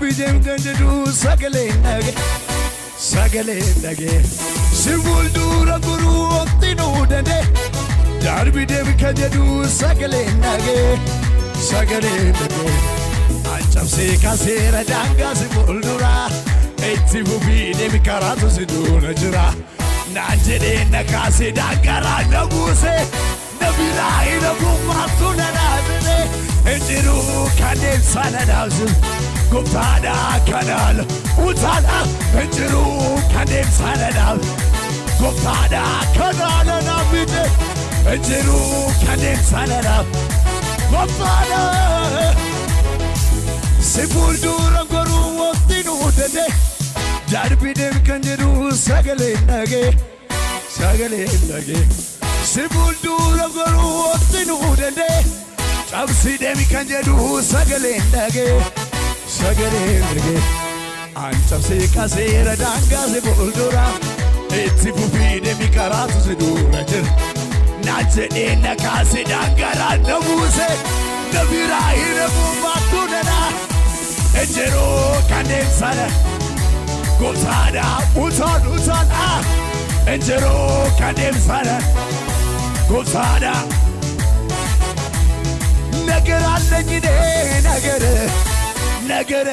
Darbidem ganjadu sagale nage Sivuldura guru ottinu dende Darbidem ganjadu sagale nage Anchapse kasera danga sivuldura Eti bubi dem karatu siduna jira Nanjede nakase dangara nabuse Nabila ina bumatuna nabine Enjiru kandem sana nabzu Guptada kanal utala Enjiru kandem sana nab Guptada kanal nabine Enjiru kandem sana nab Guptada Sepultura goru ottinu dende Darbidem kanjeru sagale nage Sepultura goru ottinu dende Absidem kanjeru sagale nage Anchapse kasera danga sepultura Eti bufide mi karatu sedura jir Najede nakase dangara nabuse Nabira hirebu matunana Enjero kandem sana Goptada utan Enjero kandem sana Goptada Nagar allenjide nagar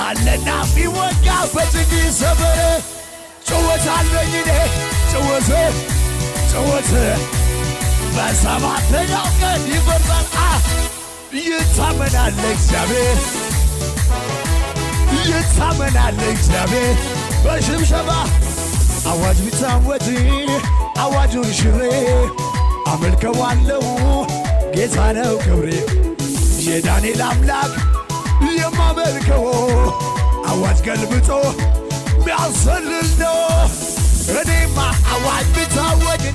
Allena mi waka betigi sabare Chowat allenjide chowat Basamat yaqan yibarban Yitamenal እግዚአብሔር ይታመናል እግዚአብሔር በሽብሸባ አዋጅ ቢታወጅ አዋጁን ሽሬ አመልከዋለሁ ጌታ ነው ክብሬ የዳንኤል አምላክ የማመልከው አዋጅ ገልብጦ ሚያሰልል ነው እኔማ አዋጅ ቢታወጅ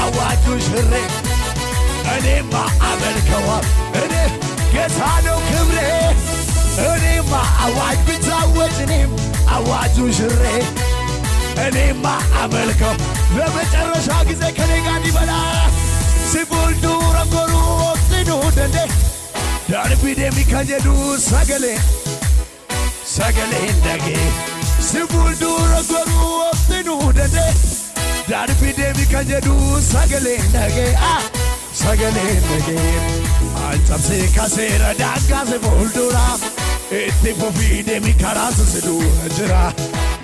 አዋጁን ሽሬ እኔማ አመልከዋል እኔ ጌታ ነው ክብሬ እኔማ አዋጅ ቢታወጅ አዋጁን ሽሬ እኔማ አመልከው ለመጨረሻ ጊዜ ከኔ ጋር ይበላ ሲቡልዱራ ጎሩ ኦጥኑ ደንዴ ዳርቢዴም ከጀዱ ሰገሌ እንደጌ ሲቡልዱራ ጎሩ ኦጥኑ ደንዴ ዳርቢዴም ከጀዱ ሰገሌ እንደጌ Anchapse kasera danga sepultura Eti bufide mi karatu sedura jira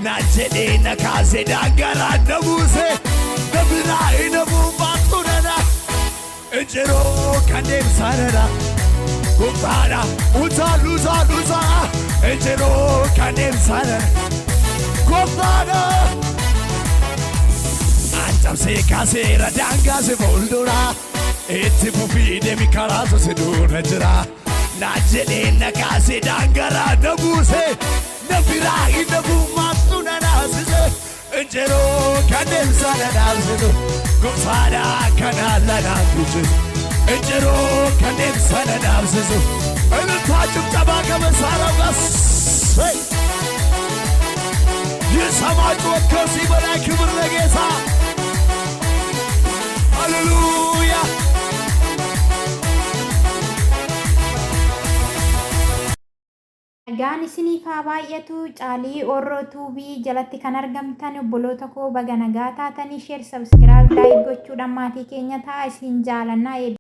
Najede nakase dangara nabuse Nabila ina bumatunana Enjero kandem sanana Guptada uta Enjero kandem sanana Guptada Anchapse kasera danga sepultura Eti bufide mi karatu sedura jira Najede nakase dangara nabuse Nabila ina bumatunana Enjero kandem sanana Guptada kanalana Enjero kandem sanana Elutachum tabaka masaragas Yesamaj wakasi bala kibir legesa Hallelujah Nagaan isiniif haa baay'atu caalii orroo tuubii jalatti kan argamtan obboloota koo baga nagaa taatanii sheer sabskiraayib laayik gochuudhaan maatii keenya ta'a isin jaalannaa